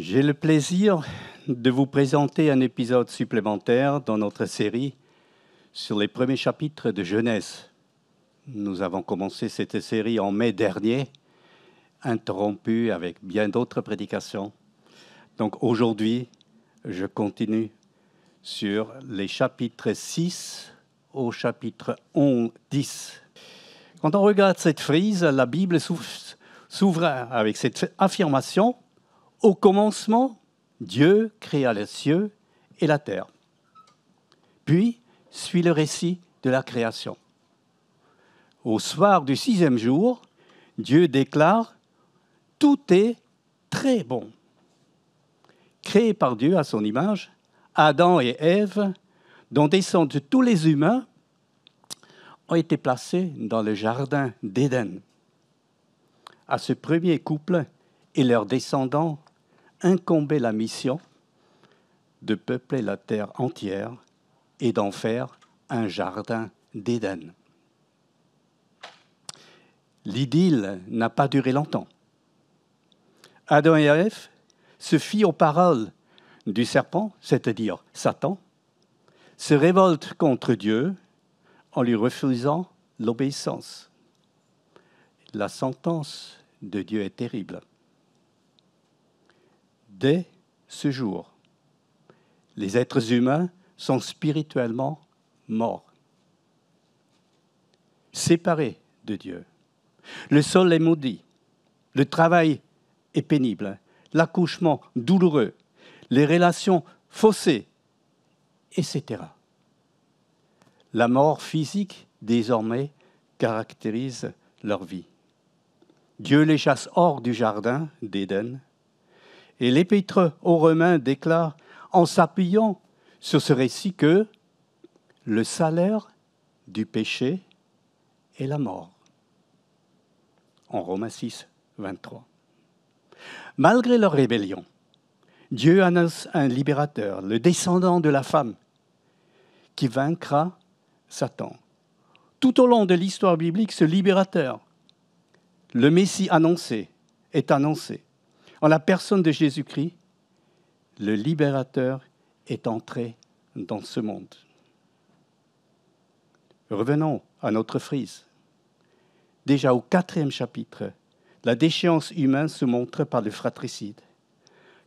J'ai le plaisir de vous présenter un épisode supplémentaire dans notre série sur les premiers chapitres de Genèse. Nous avons commencé cette série en mai dernier, interrompue avec bien d'autres prédications. Donc aujourd'hui, je continue sur les chapitres 6 au chapitre 10. Quand on regarde cette frise, la Bible s'ouvre avec cette affirmation: au commencement, Dieu créa les cieux et la terre. Puis suit le récit de la création. Au soir du 6e jour, Dieu déclare: tout est très bon. Créés par Dieu à son image, Adam et Ève, dont descendent tous les humains, ont été placés dans le jardin d'Éden. À ce premier couple et leurs descendants incombait la mission de peupler la terre entière et d'en faire un jardin d'Éden. L'idylle n'a pas duré longtemps. Adam et Ève se fient aux paroles du serpent, c'est-à-dire Satan, se révoltent contre Dieu en lui refusant l'obéissance. La sentence de Dieu est terrible. Dès ce jour, les êtres humains sont spirituellement morts, séparés de Dieu. Le sol est maudit, le travail est pénible, l'accouchement douloureux, les relations faussées, etc. La mort physique, désormais, caractérise leur vie. Dieu les chasse hors du jardin d'Éden. Et l'Épître aux Romains déclare, en s'appuyant sur ce récit, que le salaire du péché est la mort. En Romains 6, 23. Malgré leur rébellion, Dieu annonce un libérateur, le descendant de la femme, qui vaincra Satan. Tout au long de l'histoire biblique, ce libérateur, le Messie annoncé, est annoncé. En la personne de Jésus-Christ, le libérateur est entré dans ce monde. Revenons à notre frise. Déjà au 4e chapitre, la déchéance humaine se montre par le fratricide.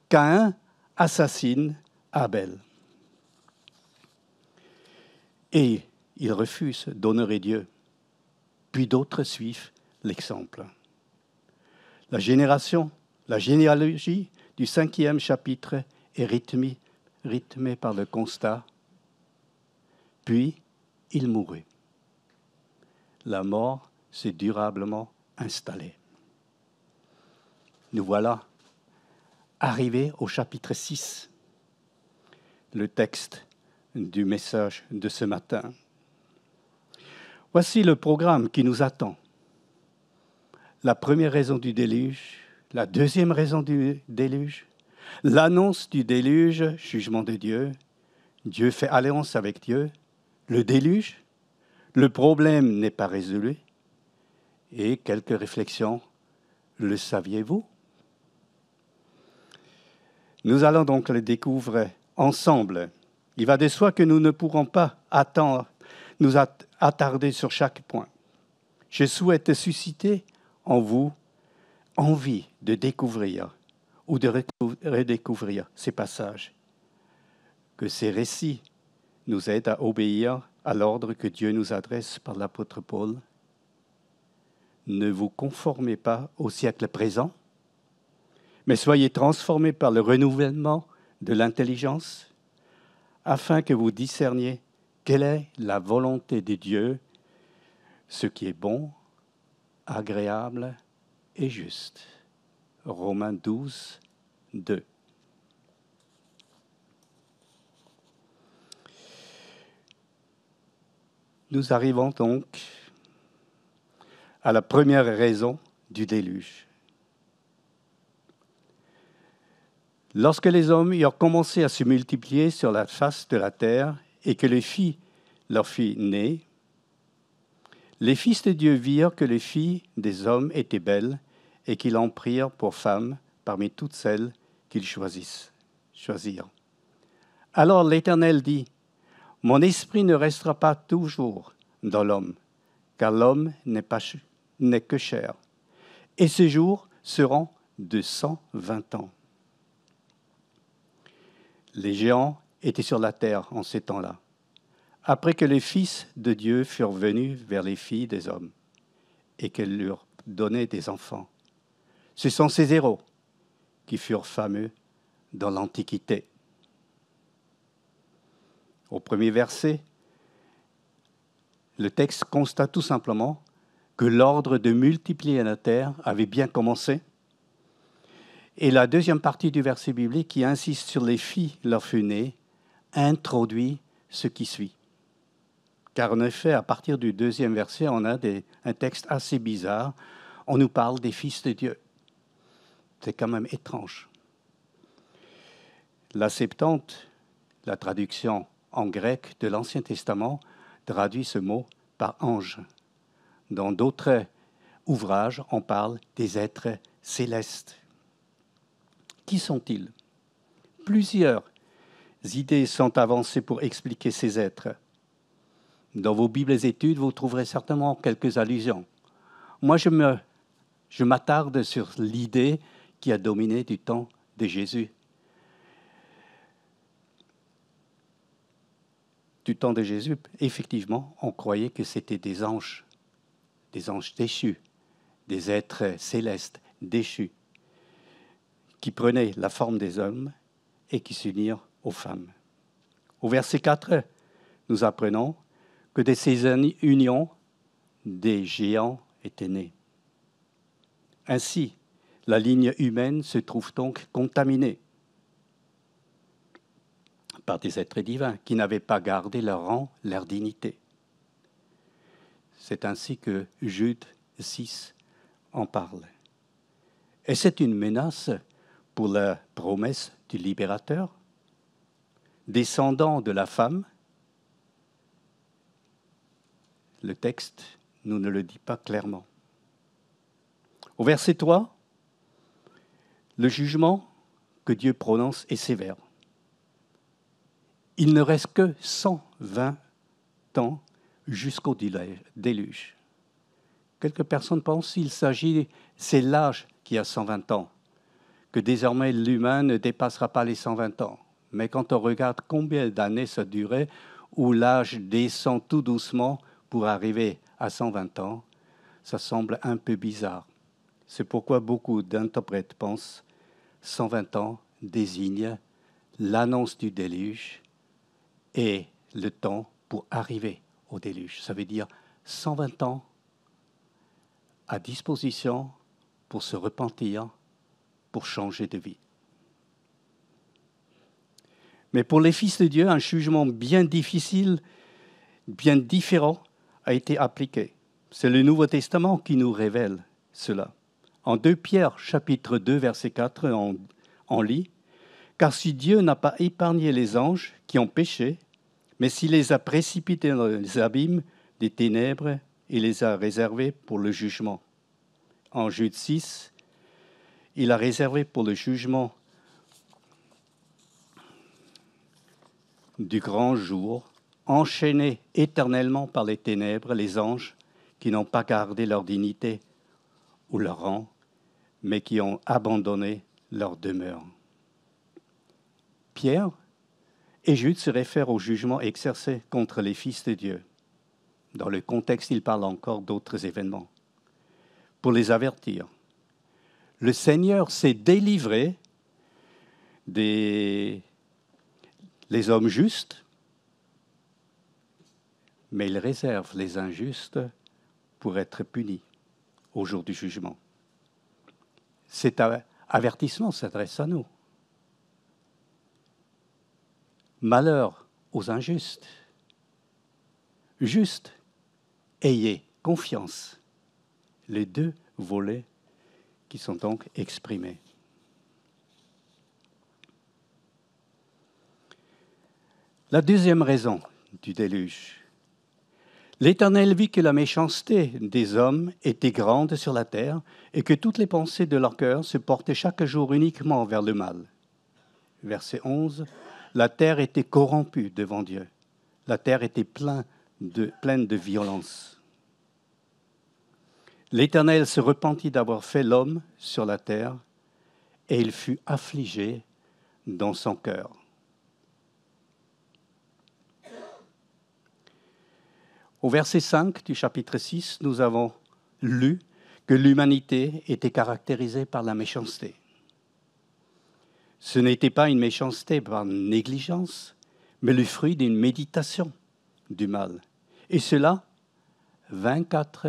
Caïn assassine Abel. Et il refuse d'honorer Dieu. Puis d'autres suivent l'exemple. La généalogie du 5e chapitre est rythmée par le constat. Puis, il mourut. La mort s'est durablement installée. Nous voilà arrivés au chapitre 6, le texte du message de ce matin. Voici le programme qui nous attend. La première raison du déluge, la deuxième raison du déluge, l'annonce du déluge, jugement de Dieu, Dieu fait alliance avec Dieu, le déluge, le problème n'est pas résolu, et quelques réflexions, le saviez-vous? Nous allons donc le découvrir ensemble. Il va de soi que nous ne pourrons pas nous attarder sur chaque point. Je souhaite susciter en vous envie de découvrir ou de redécouvrir ces passages, que ces récits nous aident à obéir à l'ordre que Dieu nous adresse par l'apôtre Paul. Ne vous conformez pas au siècle présent, mais soyez transformés par le renouvellement de l'intelligence, afin que vous discerniez quelle est la volonté de Dieu, ce qui est bon, agréable et juste. Romains 12, 2. Nous arrivons donc à la première raison du déluge. Lorsque les hommes eurent commencé à se multiplier sur la face de la terre et que les filles leur furent nées, les fils de Dieu virent que les filles des hommes étaient belles et qu'ils en prirent pour femmes parmi toutes celles qu'ils choisirent. Alors l'Éternel dit, « Mon esprit ne restera pas toujours dans l'homme, car l'homme n'est que chair, et ses jours seront de 120 ans. » Les géants étaient sur la terre en ces temps-là, après que les fils de Dieu furent venus vers les filles des hommes, et qu'elles leur donnaient des enfants. Ce sont ces héros qui furent fameux dans l'Antiquité. Au premier verset, le texte constate tout simplement que l'ordre de multiplier la terre avait bien commencé. Et la deuxième partie du verset biblique, qui insiste sur les filles leur fut née, introduit ce qui suit. Car en effet, à partir du deuxième verset, on a un texte assez bizarre. On nous parle des fils de Dieu. C'est quand même étrange. La Septante, la traduction en grec de l'Ancien Testament, traduit ce mot par ange. Dans d'autres ouvrages, on parle des êtres célestes. Qui sont-ils? Plusieurs idées sont avancées pour expliquer ces êtres. Dans vos Bibles études, vous trouverez certainement quelques allusions. Moi, je m'attarde sur l'idée qui a dominé du temps de Jésus. Du temps de Jésus, effectivement, on croyait que c'était des anges déchus, des êtres célestes déchus, qui prenaient la forme des hommes et qui s'unirent aux femmes. Au verset 4, nous apprenons que de ces unions, des géants étaient nés. Ainsi, la ligne humaine se trouve donc contaminée par des êtres divins qui n'avaient pas gardé leur rang, leur dignité. C'est ainsi que Jude 6 en parle. Et c'est une menace pour la promesse du libérateur, descendant de la femme. Le texte nous ne le dit pas clairement. Au verset 3, le jugement que Dieu prononce est sévère. Il ne reste que 120 ans jusqu'au déluge. Quelques personnes pensent qu'il s'agit, c'est l'âge qui a 120 ans, que désormais l'humain ne dépassera pas les 120 ans. Mais quand on regarde combien d'années ça durait, où l'âge descend tout doucement pour arriver à 120 ans, ça semble un peu bizarre. C'est pourquoi beaucoup d'interprètes pensent 120 ans désigne l'annonce du déluge et le temps pour arriver au déluge. Ça veut dire 120 ans à disposition pour se repentir, pour changer de vie. Mais pour les fils de Dieu, un jugement bien difficile, bien différent a été appliqué. C'est le Nouveau Testament qui nous révèle cela. En 2 Pierre, chapitre 2, verset 4, on lit « Car si Dieu n'a pas épargné les anges qui ont péché, mais s'il les a précipités dans les abîmes des ténèbres, il les a réservés pour le jugement. » En Jude 6, il a réservé pour le jugement du grand jour, enchaînés éternellement par les ténèbres, les anges qui n'ont pas gardé leur dignité ou leur rang, mais qui ont abandonné leur demeure. Pierre et Jude se réfèrent au jugement exercé contre les fils de Dieu. Dans le contexte, il parle encore d'autres événements. Pour les avertir, le Seigneur s'est délivré des hommes justes, mais il réserve les injustes pour être punis au jour du jugement. Cet avertissement s'adresse à nous. Malheur aux injustes. Juste, ayez confiance. Les deux volets qui sont donc exprimés. La deuxième raison du déluge. L'Éternel vit que la méchanceté des hommes était grande sur la terre et que toutes les pensées de leur cœur se portaient chaque jour uniquement vers le mal. verset 11, la terre était corrompue devant Dieu. La terre était pleine de violence. L'Éternel se repentit d'avoir fait l'homme sur la terre et il fut affligé dans son cœur. Au verset 5 du chapitre 6, nous avons lu que l'humanité était caractérisée par la méchanceté. Ce n'était pas une méchanceté par négligence, mais le fruit d'une méditation du mal. Et cela, 24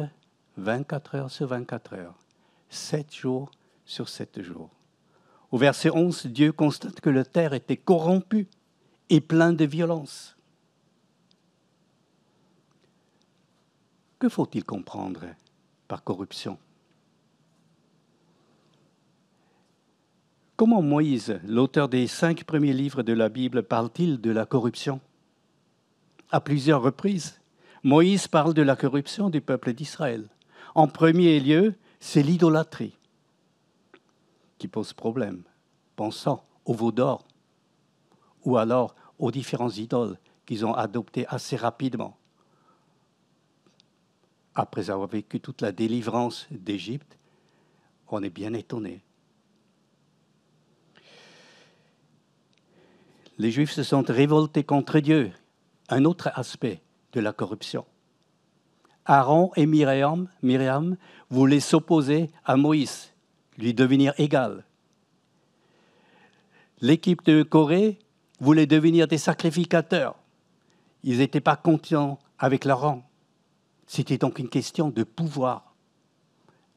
heures sur 24 heures, 7 jours sur 7 jours. Au verset 11, Dieu constate que la terre était corrompue et pleine de violence. Que faut-il comprendre par corruption? Comment Moïse, l'auteur des 5 premiers livres de la Bible, parle-t-il de la corruption? À plusieurs reprises, Moïse parle de la corruption du peuple d'Israël. En premier lieu, c'est l'idolâtrie qui pose problème. Pensons aux veaux d'or ou alors aux différents idoles qu'ils ont adoptés assez rapidement. Après avoir vécu toute la délivrance d'Égypte, on est bien étonné. Les Juifs se sont révoltés contre Dieu. Un autre aspect de la corruption. Aaron et Myriam voulaient s'opposer à Moïse, lui devenir égal. L'équipe de Corée voulait devenir des sacrificateurs. Ils n'étaient pas contents avec leur rang. C'était donc une question de pouvoir.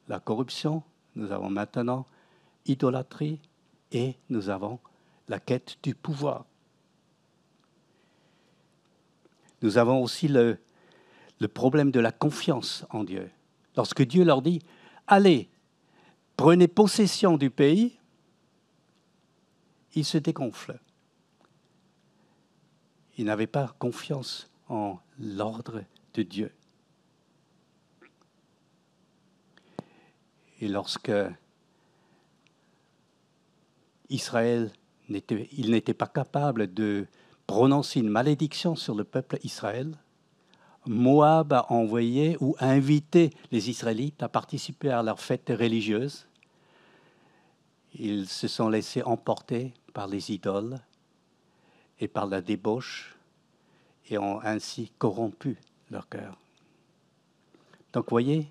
La corruption, nous avons maintenant idolâtrie et nous avons la quête du pouvoir. Nous avons aussi le problème de la confiance en Dieu. Lorsque Dieu leur dit « Allez, prenez possession du pays », ils se dégonflent. Ils n'avaient pas confiance en l'ordre de Dieu. Et lorsque Israël n'était pas capable de prononcer une malédiction sur le peuple Israël, Moab a envoyé ou invité les Israélites à participer à leurs fêtes religieuses. Ils se sont laissés emporter par les idoles et par la débauche et ont ainsi corrompu leur cœur. Donc, vous voyez,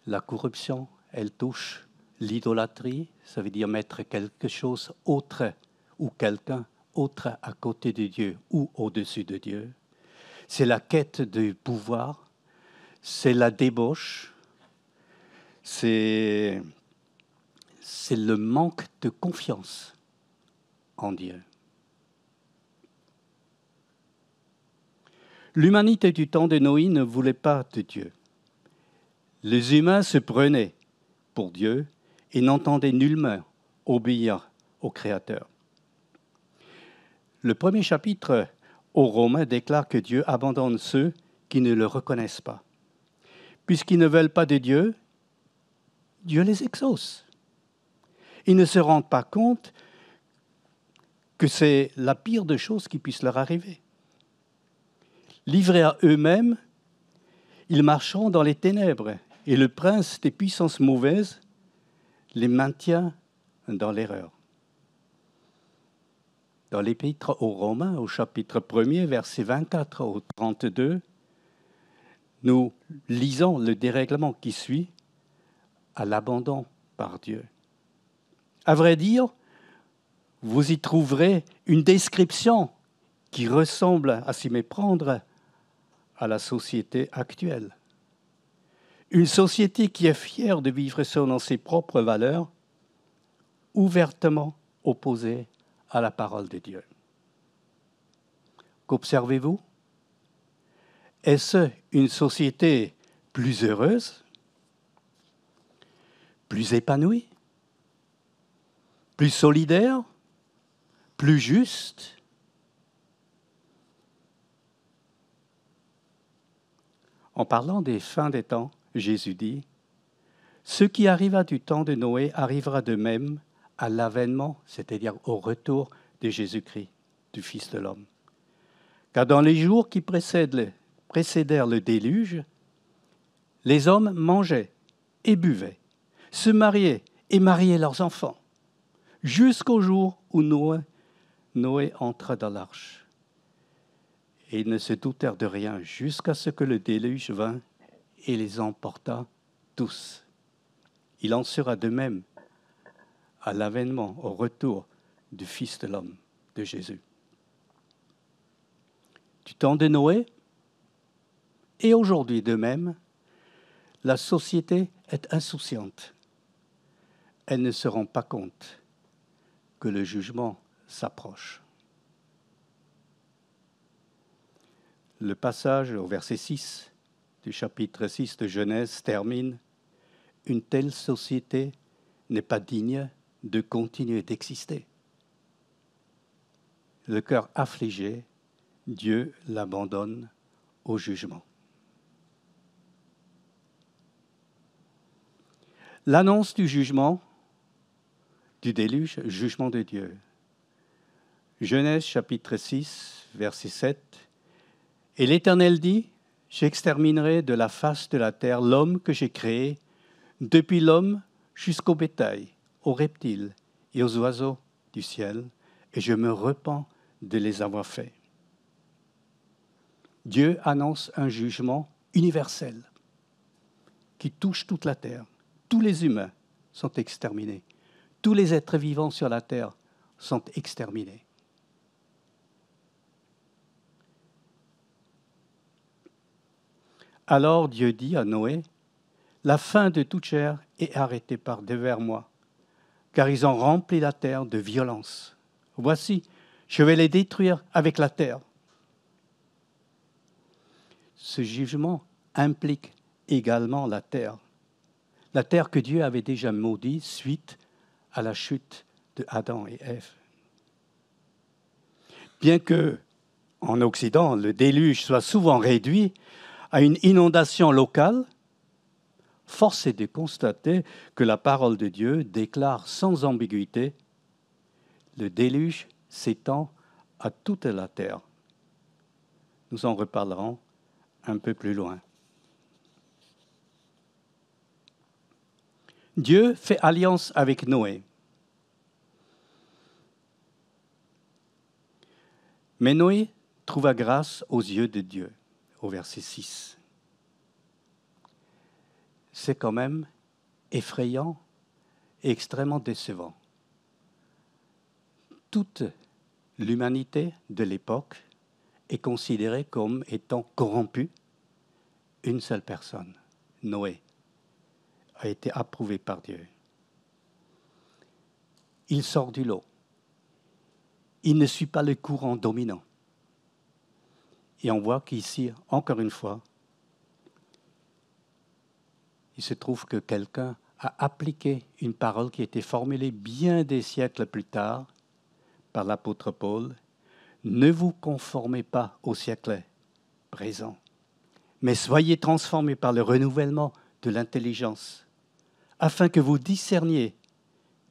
la corruption, elle touche l'idolâtrie, ça veut dire mettre quelque chose autre ou quelqu'un autre à côté de Dieu ou au-dessus de Dieu. C'est la quête du pouvoir, c'est la débauche, c'est le manque de confiance en Dieu. L'humanité du temps de Noé ne voulait pas de Dieu. Les humains se prenaient pour Dieu et n'entendaient nullement obéir au Créateur. Le premier chapitre aux Romains déclare que Dieu abandonne ceux qui ne le reconnaissent pas. Puisqu'ils ne veulent pas de Dieu, Dieu les exauce. Ils ne se rendent pas compte que c'est la pire des choses qui puisse leur arriver. Livrés à eux-mêmes, ils marcheront dans les ténèbres et le prince des puissances mauvaises les maintient dans l'erreur. Dans l'Épître aux Romains, au chapitre 1er, versets 24 au 32, nous lisons le dérèglement qui suit à l'abandon par Dieu. À vrai dire, vous y trouverez une description qui ressemble à s'y méprendre à la société actuelle. Une société qui est fière de vivre selon ses propres valeurs, ouvertement opposée à la parole de Dieu. Qu'observez-vous? Est-ce une société plus heureuse, plus épanouie, plus solidaire, plus juste? En parlant des fins des temps, Jésus dit « Ce qui arriva du temps de Noé arrivera de même à l'avènement, c'est-à-dire au retour de Jésus-Christ, du Fils de l'homme. Car dans les jours qui précédèrent le déluge, les hommes mangeaient et buvaient, se mariaient et mariaient leurs enfants, jusqu'au jour où Noé entra dans l'arche. Et ils ne se doutèrent de rien jusqu'à ce que le déluge vint et les emporta tous. Il en sera de même à l'avènement, au retour du Fils de l'homme, de Jésus. Du temps de Noé, et aujourd'hui de même, la société est insouciante. Elle ne se rend pas compte que le jugement s'approche. Le passage au verset 6 du chapitre 6 de Genèse termine « Une telle société n'est pas digne de continuer d'exister. » Le cœur affligé, Dieu l'abandonne au jugement. L'annonce du jugement, du déluge, jugement de Dieu. Genèse chapitre 6, verset 7. Et l'Éternel dit, « J'exterminerai de la face de la terre l'homme que j'ai créé, depuis l'homme jusqu'au bétail, aux reptiles et aux oiseaux du ciel, et je me repens de les avoir faits. » Dieu annonce un jugement universel qui touche toute la terre. Tous les humains sont exterminés. Tous les êtres vivants sur la terre sont exterminés. Alors Dieu dit à Noé, « La fin de toute chair est arrêtée par devers moi, car ils ont rempli la terre de violence. Voici, je vais les détruire avec la terre. » Ce jugement implique également la terre que Dieu avait déjà maudite suite à la chute de Adam et Ève. Bien que, en Occident, le déluge soit souvent réduit à une inondation locale, force est de constater que la parole de Dieu déclare sans ambiguïté « Le déluge s'étend à toute la terre ». Nous en reparlerons un peu plus loin. Dieu fait alliance avec Noé. Mais Noé trouva grâce aux yeux de Dieu, au verset 6. C'est quand même effrayant et extrêmement décevant. Toute l'humanité de l'époque est considérée comme étant corrompue. Une seule personne, Noé, a été approuvé par Dieu. Il sort du lot. Il ne suit pas le courant dominant. Et on voit qu'ici, encore une fois, il se trouve que quelqu'un a appliqué une parole qui a été formulée bien des siècles plus tard par l'apôtre Paul. Ne vous conformez pas au siècle présent, mais soyez transformés par le renouvellement de l'intelligence, afin que vous discerniez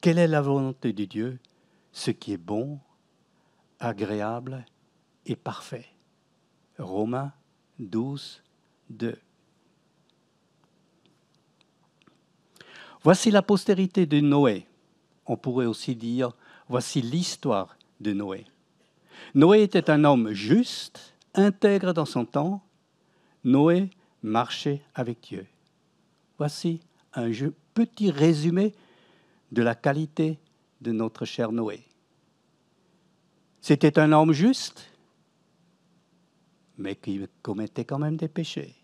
quelle est la volonté de Dieu, ce qui est bon, agréable et parfait. Romains 12, 2. Voici la postérité de Noé. On pourrait aussi dire, voici l'histoire de Noé. Noé était un homme juste, intègre dans son temps. Noé marchait avec Dieu. Voici un petit résumé de la qualité de notre cher Noé. C'était un homme juste, mais qui commettait quand même des péchés.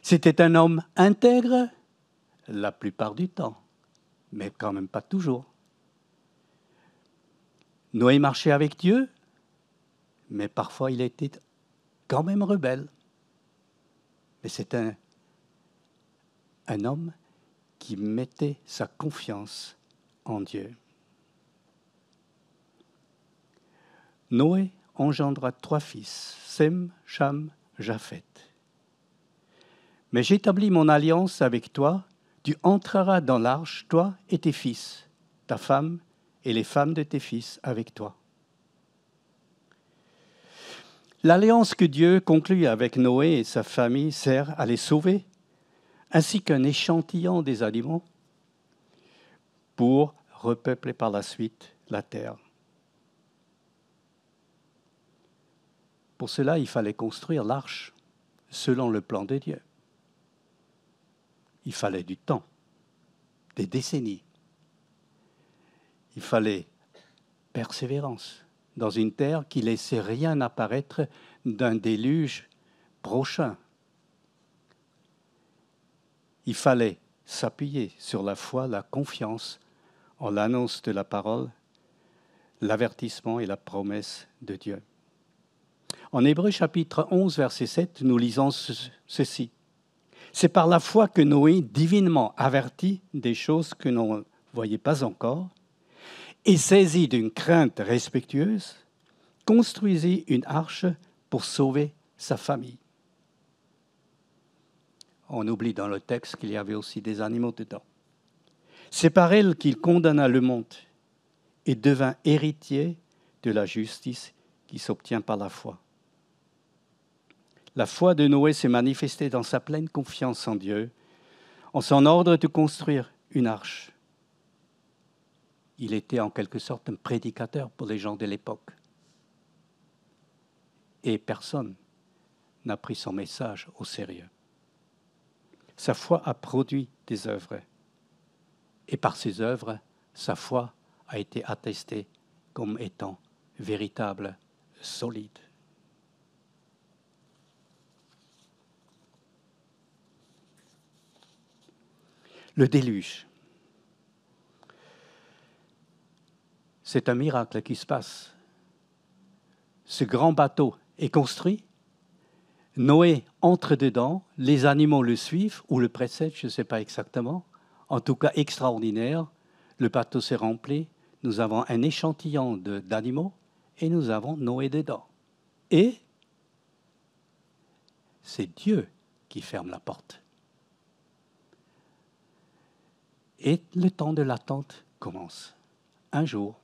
C'était un homme intègre, la plupart du temps, mais quand même pas toujours. Noé marchait avec Dieu, mais parfois il était quand même rebelle. Mais c'est un homme qui mettait sa confiance en Dieu. Noé engendra 3 fils, Sem, Cham, Japheth. Mais j'établis mon alliance avec toi, tu entreras dans l'arche, toi et tes fils, ta femme et les femmes de tes fils avec toi. L'alliance que Dieu conclut avec Noé et sa famille sert à les sauver, ainsi qu'un échantillon des animaux pour repeupler par la suite la terre. Pour cela, il fallait construire l'arche selon le plan de Dieu. Il fallait du temps, des décennies. Il fallait persévérance dans une terre qui laissait rien apparaître d'un déluge prochain. Il fallait s'appuyer sur la foi, la confiance en l'annonce de la parole, l'avertissement et la promesse de Dieu. En Hébreux chapitre 11, verset 7, nous lisons ceci. C'est par la foi que Noé, divinement averti des choses que l'on ne voyait pas encore, et saisi d'une crainte respectueuse, construisit une arche pour sauver sa famille. On oublie dans le texte qu'il y avait aussi des animaux dedans. C'est par elle qu'il condamna le monde et devint héritier de la justice qui s'obtient par la foi. La foi de Noé s'est manifestée dans sa pleine confiance en Dieu, en son ordre de construire une arche. Il était en quelque sorte un prédicateur pour les gens de l'époque. Et personne n'a pris son message au sérieux. Sa foi a produit des œuvres. Et par ces œuvres, sa foi a été attestée comme étant véritable, solide. Le déluge. C'est un miracle qui se passe. Ce grand bateau est construit. Noé entre dedans, les animaux le suivent ou le précèdent, je ne sais pas exactement. En tout cas, extraordinaire. Le bateau s'est rempli. Nous avons un échantillon d'animaux et nous avons Noé dedans. Et c'est Dieu qui ferme la porte. Et le temps de l'attente commence. 1 jour,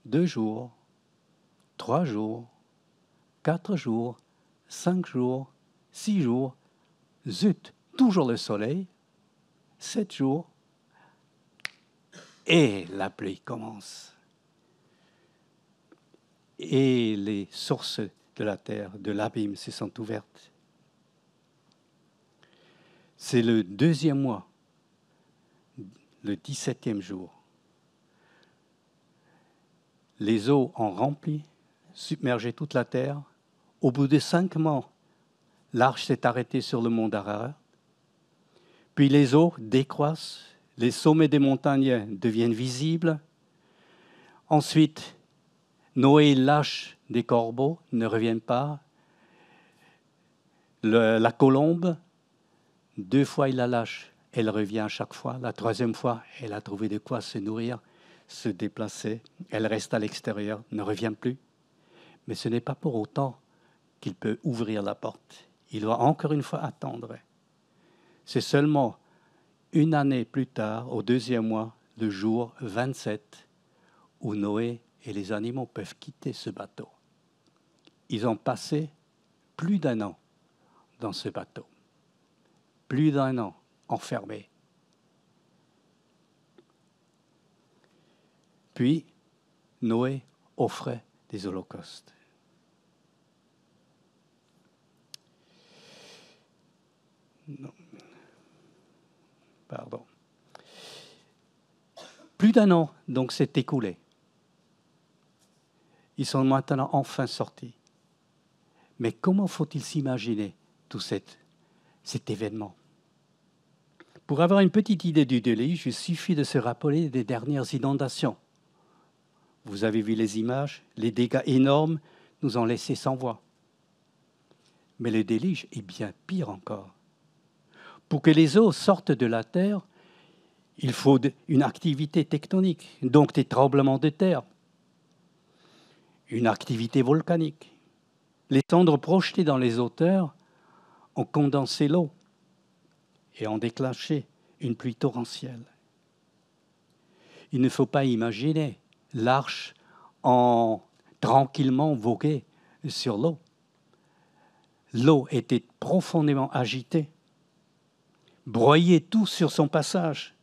2 jours, 3 jours, 4 jours, 5 jours, 6 jours. Zut, toujours le soleil. 7 jours. Et la pluie commence. Et les sources de la terre, de l'abîme, se sont ouvertes. C'est le 2e mois, le 17e jour. Les eaux ont rempli, submergé toute la terre. Au bout de 5 mois, l'arche s'est arrêtée sur le mont Ararat. Puis les eaux décroissent, les sommets des montagnes deviennent visibles. Ensuite, Noé lâche des corbeaux, ne reviennent pas. La colombe, 2 fois il la lâche, elle revient à chaque fois. La 3e fois, elle a trouvé de quoi se nourrir, se déplacer. Elle reste à l'extérieur, ne revient plus. Mais ce n'est pas pour autant qu'il peut ouvrir la porte. Il doit encore une fois attendre. C'est seulement 1 année plus tard, au 2e mois, le jour 27, où Noé et les animaux peuvent quitter ce bateau. Ils ont passé plus d'1 an dans ce bateau. Plus d'1 an enfermés. Puis, Noé offrait des holocaustes. Non. Pardon. Plus d'1 an, donc, s'est écoulé. Ils sont maintenant enfin sortis. Mais comment faut-il s'imaginer tout cet événement? Pour avoir une petite idée du déluge, il suffit de se rappeler des dernières inondations. Vous avez vu les images, les dégâts énormes nous ont laissés sans voix. Mais le déluge est bien pire encore. Pour que les eaux sortent de la terre, il faut une activité tectonique, donc des tremblements de terre, une activité volcanique. Les cendres projetées dans les hauteurs ont condensé l'eau et ont déclenché une pluie torrentielle. Il ne faut pas imaginer l'arche en tranquillement voguer sur l'eau. L'eau était profondément agitée, broyait tout sur son passage.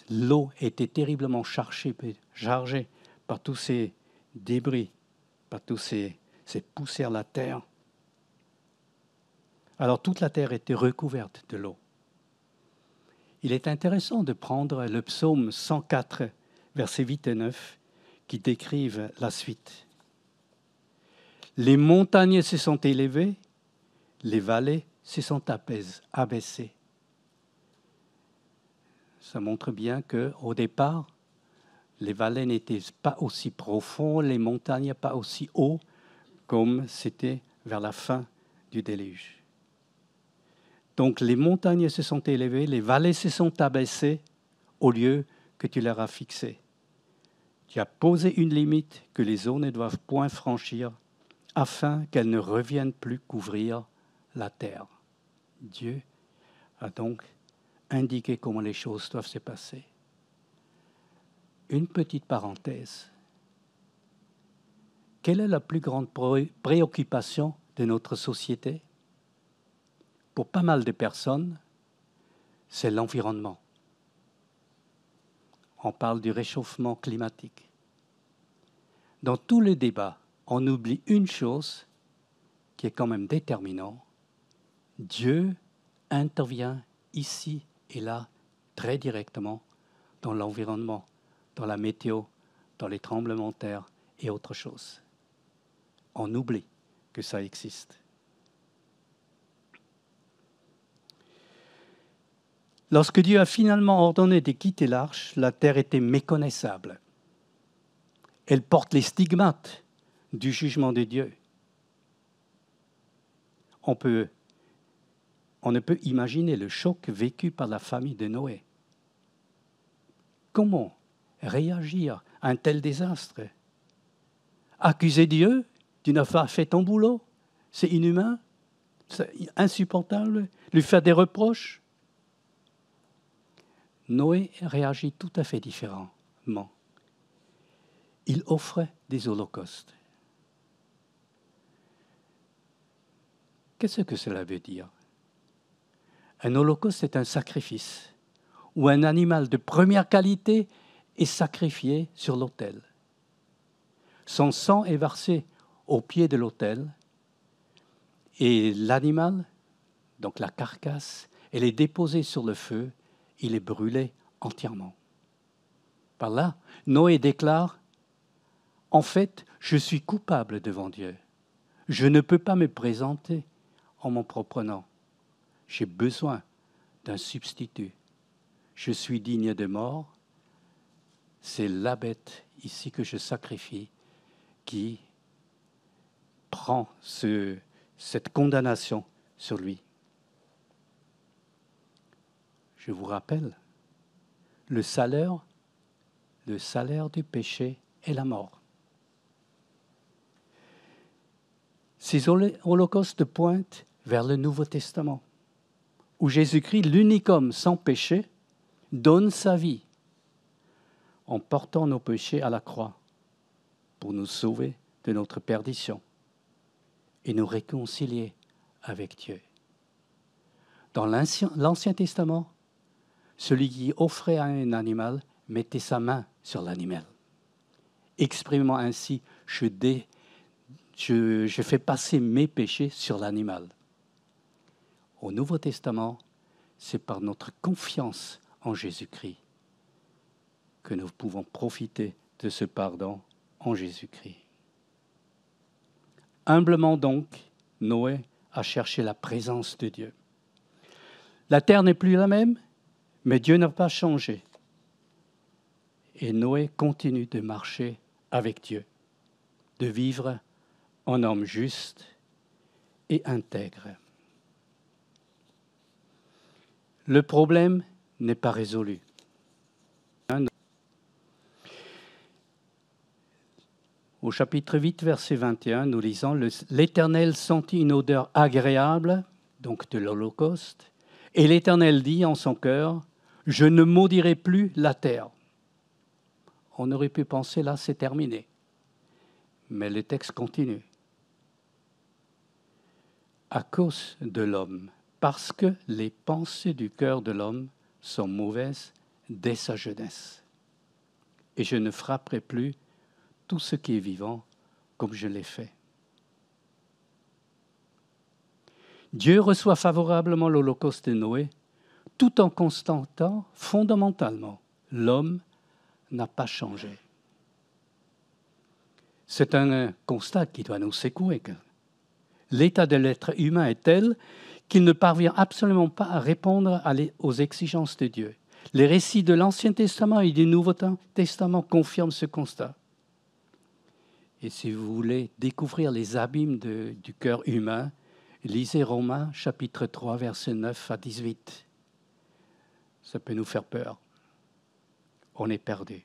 L'eau était terriblement chargée par tous ces débris, par tous ces poussières de la terre. Alors toute la terre était recouverte de l'eau. Il est intéressant de prendre le psaume 104, versets 8 et 9, qui décrivent la suite. Les montagnes se sont élevées, les vallées se sont abaissées. Ça montre bien qu'au départ, les vallées n'étaient pas aussi profondes, les montagnes pas aussi hauts comme c'était vers la fin du déluge. Donc les montagnes se sont élevées, les vallées se sont abaissées au lieu que tu leur as fixé. Tu as posé une limite que les eaux ne doivent point franchir afin qu'elles ne reviennent plus couvrir la terre. Dieu a donc indiqué comment les choses doivent se passer. Une petite parenthèse. Quelle est la plus grande préoccupation de notre société? Pour pas mal de personnes, c'est l'environnement. On parle du réchauffement climatique. Dans tous les débats, on oublie une chose qui est quand même déterminante. Dieu intervient ici et là très directement dans l'environnement, dans la météo, dans les tremblements de terre et autre chose. On oublie que ça existe. Lorsque Dieu a finalement ordonné de quitter l'arche, la terre était méconnaissable. Elle porte les stigmates du jugement de Dieu. On ne peut imaginer le choc vécu par la famille de Noé. Comment réagir à un tel désastre? Accuser Dieu? Tu n'as pas fait ton boulot? C'est inhumain? C'est insupportable? Lui faire des reproches? Noé réagit tout à fait différemment. Il offrait des holocaustes. Qu'est-ce que cela veut dire? Un holocauste est un sacrifice où un animal de première qualité est sacrifié sur l'autel. Son sang est versé au pied de l'autel et l'animal, donc la carcasse, elle est déposée sur le feu, il est brûlé entièrement. Par là, Noé déclare « En fait, je suis coupable devant Dieu. Je ne peux pas me présenter en mon propre nom. J'ai besoin d'un substitut. Je suis digne de mort. C'est la bête ici que je sacrifie qui prend cette condamnation sur lui. » Je vous rappelle, le salaire du péché est la mort. Ces holocaustes pointent vers le Nouveau Testament, où Jésus-Christ, l'unique homme sans péché, donne sa vie en portant nos péchés à la croix pour nous sauver de notre perdition et nous réconcilier avec Dieu. Dans l'Ancien Testament, celui qui offrait un animal mettait sa main sur l'animal, exprimant ainsi « je fais passer mes péchés sur l'animal ». Au Nouveau Testament, c'est par notre confiance en Jésus-Christ que nous pouvons profiter de ce pardon en Jésus-Christ. Humblement donc, Noé a cherché la présence de Dieu. La terre n'est plus la même, mais Dieu n'a pas changé. Et Noé continue de marcher avec Dieu, de vivre en homme juste et intègre. Le problème n'est pas résolu. Au chapitre 8, verset 21, nous lisons « L'Éternel sentit une odeur agréable, donc de l'Holocauste, et l'Éternel dit en son cœur, « Je ne maudirai plus la terre. » On aurait pu penser là, c'est terminé. Mais le texte continue. à cause de l'homme, parce que les pensées du cœur de l'homme sont mauvaises dès sa jeunesse. Et je ne frapperai plus tout ce qui est vivant comme je l'ai fait. Dieu reçoit favorablement l'holocauste de Noé, tout en constatant fondamentalement, l'homme n'a pas changé. C'est un constat qui doit nous secouer. L'état de l'être humain est tel qu'il ne parvient absolument pas à répondre aux exigences de Dieu. Les récits de l'Ancien Testament et du Nouveau Testament confirment ce constat. Et si vous voulez découvrir les abîmes du cœur humain, lisez Romains chapitre 3, versets 9 à 18. Ça peut nous faire peur. On est perdu.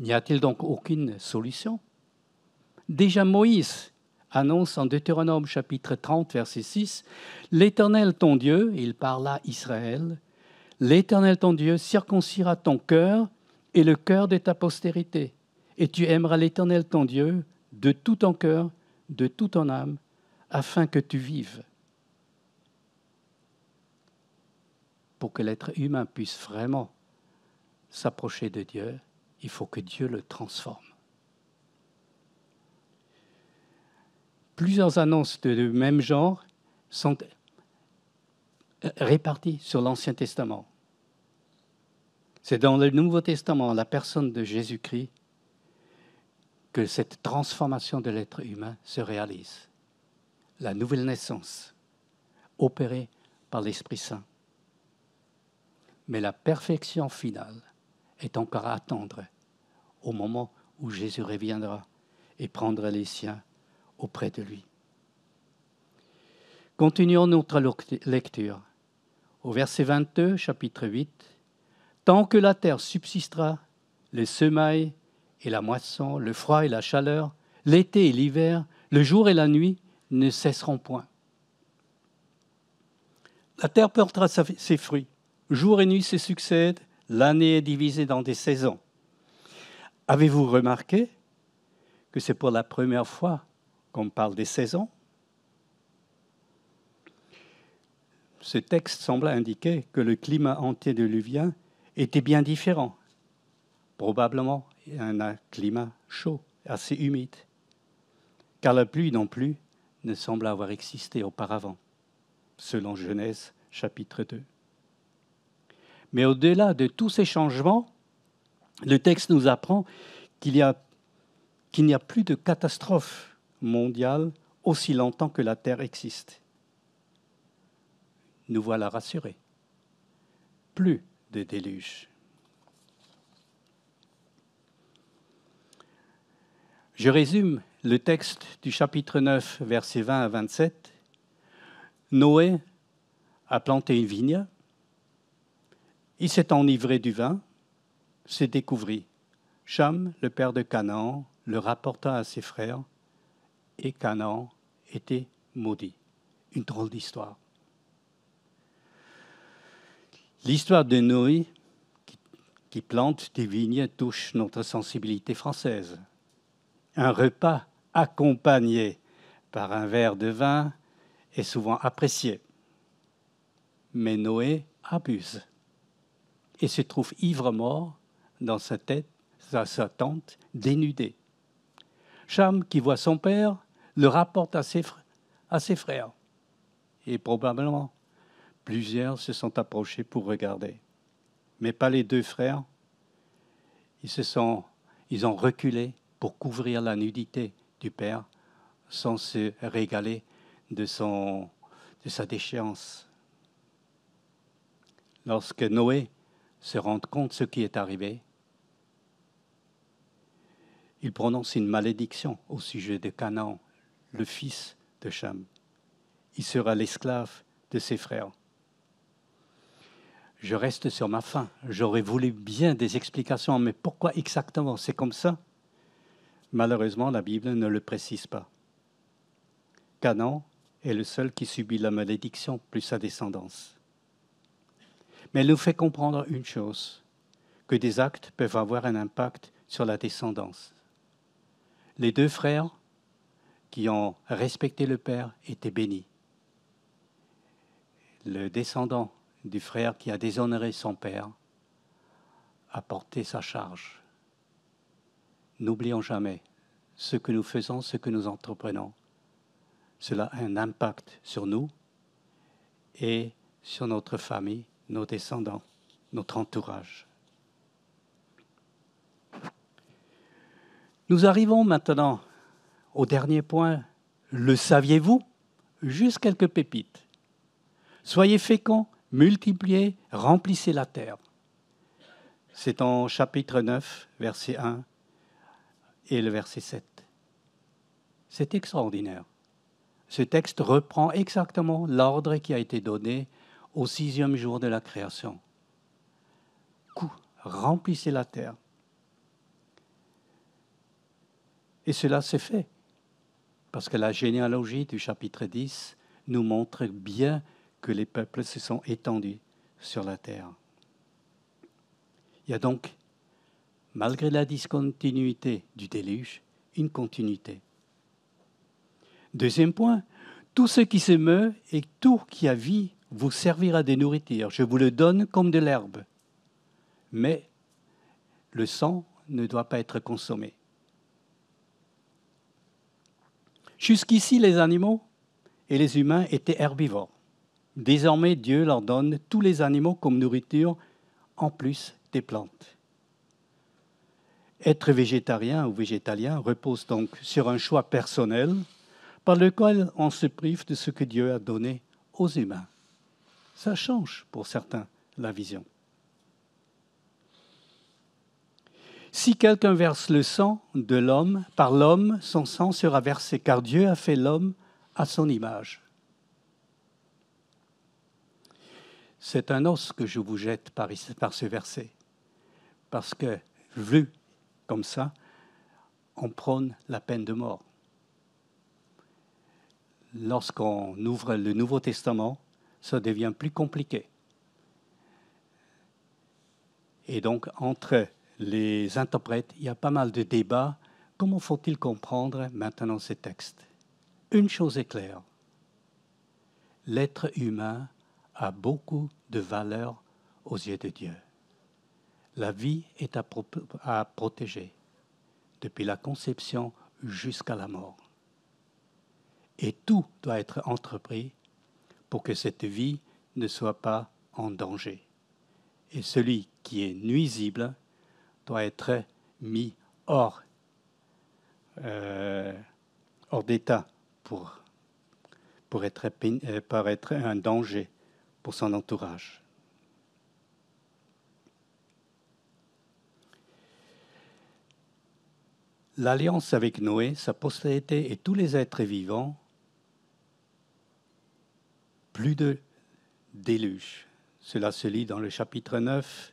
N'y a-t-il donc aucune solution ? Déjà Moïse annonce en Deutéronome chapitre 30, verset 6, « L'Éternel ton Dieu, il parle à Israël, l'Éternel ton Dieu circoncira ton cœur et le cœur de ta postérité, et tu aimeras l'Éternel ton Dieu de tout ton cœur, de toute ton âme, afin que tu vives. » Pour que l'être humain puisse vraiment s'approcher de Dieu, il faut que Dieu le transforme. Plusieurs annonces de même genre sont réparties sur l'Ancien Testament. C'est dans le Nouveau Testament, la personne de Jésus-Christ, que cette transformation de l'être humain se réalise. La nouvelle naissance, opérée par l'Esprit Saint. Mais la perfection finale est encore à attendre au moment où Jésus reviendra et prendra les siens auprès de lui. Continuons notre lecture. Au verset 22, chapitre 8, « Tant que la terre subsistera, le semail et la moisson, le froid et la chaleur, l'été et l'hiver, le jour et la nuit ne cesseront point. La terre portera ses fruits. Jour et nuit se succèdent, l'année est divisée dans des saisons. » Avez-vous remarqué que c'est pour la première fois qu'on parle des saisons? Ce texte semble indiquer que le climat antédiluvien était bien différent. Probablement un climat chaud, assez humide, car la pluie non plus ne semble avoir existé auparavant, selon Genèse chapitre 2. Mais au-delà de tous ces changements, le texte nous apprend qu'il n'y a plus de catastrophe mondiale aussi longtemps que la Terre existe. Nous voilà rassurés. Plus de déluge. Je résume le texte du chapitre 9, versets 20 à 27. Noé a planté une vigne. Il s'est enivré du vin, s'est découvert. Cham, le père de Canaan, le rapporta à ses frères, et Canaan était maudit. Une drôle d'histoire. L'histoire de Noé qui plante des vignes touche notre sensibilité française. Un repas accompagné par un verre de vin est souvent apprécié. Mais Noé abuse et se trouve ivre-mort dans sa tente dénudée. Cham, qui voit son père, le rapporte à ses frères. Et probablement, plusieurs se sont approchés pour regarder. Mais pas les deux frères. Ils ont reculé pour couvrir la nudité du père sans se régaler de sa déchéance. Lorsque Noé se rend compte de ce qui est arrivé, il prononce une malédiction au sujet de Canaan, le fils de Cham. Il sera l'esclave de ses frères. Je reste sur ma faim. J'aurais voulu bien des explications, mais pourquoi exactement c'est comme ça? Malheureusement, la Bible ne le précise pas. Canaan est le seul qui subit la malédiction plus sa descendance. Mais elle nous fait comprendre une chose, que des actes peuvent avoir un impact sur la descendance. Les deux frères qui ont respecté le père étaient bénis. le descendant du frère qui a déshonoré son père, a porté sa charge. N'oublions jamais, ce que nous faisons, ce que nous entreprenons, cela a un impact sur nous et sur notre famille, nos descendants, notre entourage. Nous arrivons maintenant au dernier point. Le saviez-vous? Juste quelques pépites. Soyez féconds, multipliez, remplissez la terre. C'est en chapitre 9, verset 1 et le verset 7. C'est extraordinaire. Ce texte reprend exactement l'ordre qui a été donné au 6e jour de la création. Remplissez la terre. Et cela s'est fait, parce que la généalogie du chapitre 10 nous montre bien que les peuples se sont étendus sur la terre. Il y a donc, malgré la discontinuité du déluge, une continuité. Deuxième point, tout ce qui se meut et tout qui a vie vous servira de nourriture. Je vous le donne comme de l'herbe. Mais le sang ne doit pas être consommé. Jusqu'ici, les animaux et les humains étaient herbivores. Désormais, Dieu leur donne tous les animaux comme nourriture, en plus des plantes. Être végétarien ou végétalien repose donc sur un choix personnel par lequel on se prive de ce que Dieu a donné aux humains. Ça change pour certains la vision. Si quelqu'un verse le sang de l'homme, par l'homme, son sang sera versé, car Dieu a fait l'homme à son image. C'est un os que je vous jette par ce verset, parce que, vu comme ça, on prône la peine de mort. Lorsqu'on ouvre le Nouveau Testament, ça devient plus compliqué. Et donc, entre les interprètes, il y a pas mal de débats. Comment faut-il comprendre maintenant ces textes? Une chose est claire. L'être humain a beaucoup de valeur aux yeux de Dieu. La vie est à protéger, depuis la conception jusqu'à la mort. Et tout doit être entrepris pour que cette vie ne soit pas en danger. Et celui qui est nuisible doit être mis hors d'état pour être un danger pour son entourage. L'alliance avec Noé, sa postérité et tous les êtres vivants, plus de déluge. Cela se lit dans le chapitre 9,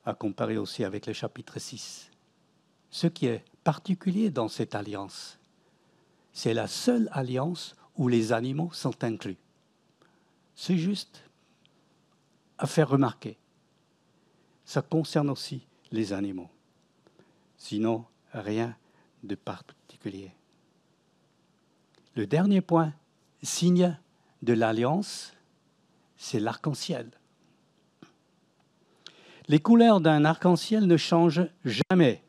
à comparer aussi avec le chapitre 6. Ce qui est particulier dans cette alliance, c'est la seule alliance où les animaux sont inclus. C'est juste à faire remarquer. Ça concerne aussi les animaux. Sinon, rien de particulier. Le dernier point, signe de l'alliance, c'est l'arc-en-ciel. Les couleurs d'un arc-en-ciel ne changent jamais.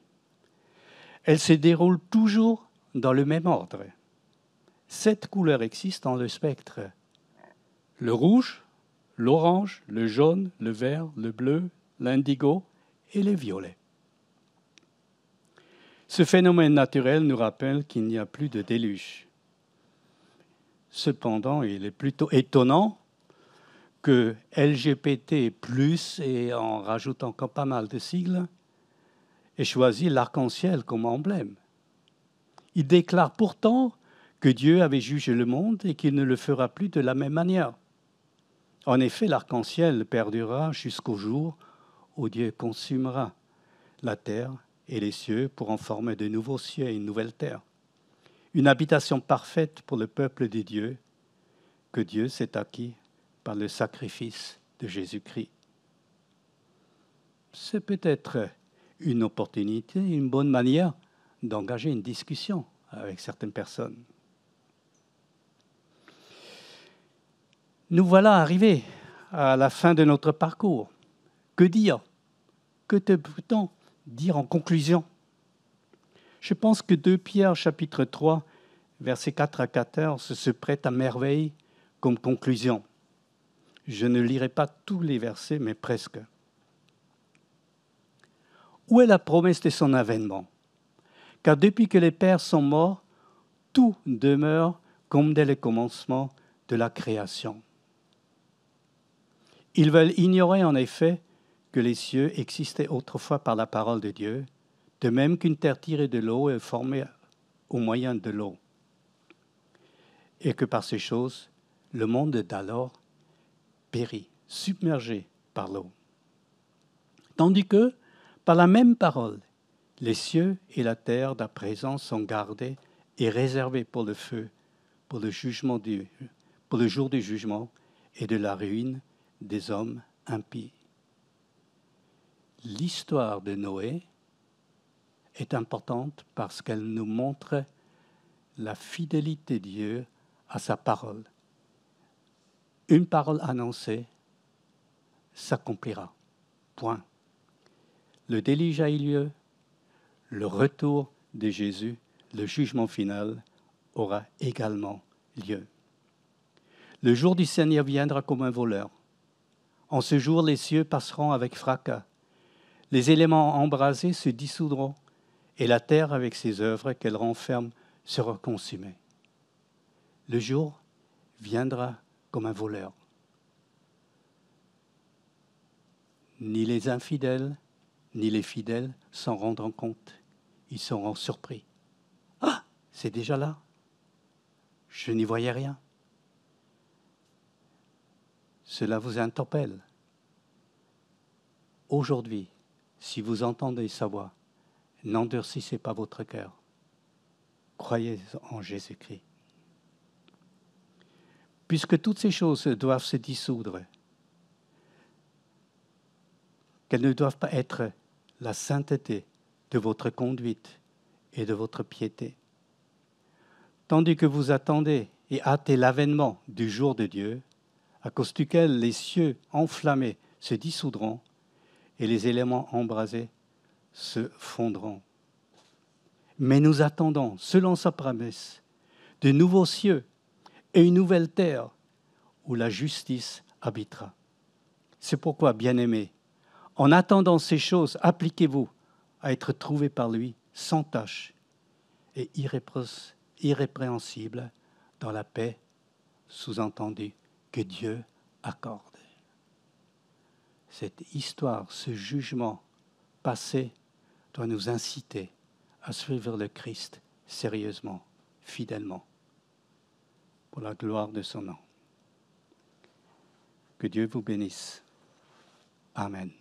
Elles se déroulent toujours dans le même ordre. 7 couleurs existent dans le spectre. Le rouge, l'orange, le jaune, le vert, le bleu, l'indigo et le violet. Ce phénomène naturel nous rappelle qu'il n'y a plus de déluge. Cependant, il est plutôt étonnant que LGBT+, et en rajoutant encore pas mal de sigles, ait choisi l'arc-en-ciel comme emblème. Il déclare pourtant que Dieu avait jugé le monde et qu'il ne le fera plus de la même manière. En effet, l'arc-en-ciel perdurera jusqu'au jour où Dieu consumera la terre et les cieux pour en former de nouveaux cieux et une nouvelle terre. Une habitation parfaite pour le peuple de Dieu que Dieu s'est acquis par le sacrifice de Jésus-Christ. C'est peut-être une opportunité, une bonne manière d'engager une discussion avec certaines personnes. Nous voilà arrivés à la fin de notre parcours. Que dire? Que peut-on dire en conclusion? Je pense que 2 Pierre chapitre 3, versets 4 à 14 se prête à merveille comme conclusion. Je ne lirai pas tous les versets, mais presque. Où est la promesse de son avènement? Car depuis que les pères sont morts, tout demeure comme dès le commencement de la création. Ils veulent ignorer en effet que les cieux existaient autrefois par la parole de Dieu, de même qu'une terre tirée de l'eau est formée au moyen de l'eau, et que par ces choses, le monde d'alors périt, submergé par l'eau. Tandis que, par la même parole, les cieux et la terre d'à présent sont gardés et réservés pour le feu, pour le jour du jugement et de la ruine des hommes impies. L'histoire de Noé est importante parce qu'elle nous montre la fidélité de Dieu à sa parole. Une parole annoncée s'accomplira. Point. Le déluge a eu lieu, le retour de Jésus, le jugement final, aura également lieu. Le jour du Seigneur viendra comme un voleur. En ce jour, les cieux passeront avec fracas. Les éléments embrasés se dissoudront et la terre avec ses œuvres qu'elle renferme sera consumée. Le jour viendra comme un voleur. Ni les infidèles, ni les fidèles s'en rendront compte. Ils seront surpris. Ah, c'est déjà là. Je n'y voyais rien. Cela vous interpelle. Aujourd'hui, si vous entendez sa voix, n'endurcissez pas votre cœur. Croyez en Jésus-Christ. Puisque toutes ces choses doivent se dissoudre, qu'elles ne doivent pas être la sainteté de votre conduite et de votre piété. Tandis que vous attendez et hâtez l'avènement du jour de Dieu, à cause duquel les cieux enflammés se dissoudront et les éléments embrasés se fondront. Mais nous attendons, selon sa promesse, de nouveaux cieux et une nouvelle terre où la justice habitera. C'est pourquoi, bien-aimés, en attendant ces choses, appliquez-vous à être trouvés par lui sans tache et irrépréhensibles dans la paix, sous-entendu, que Dieu accorde. Cette histoire, ce jugement passé doit nous inciter à suivre le Christ sérieusement, fidèlement, pour la gloire de son nom. Que Dieu vous bénisse. Amen.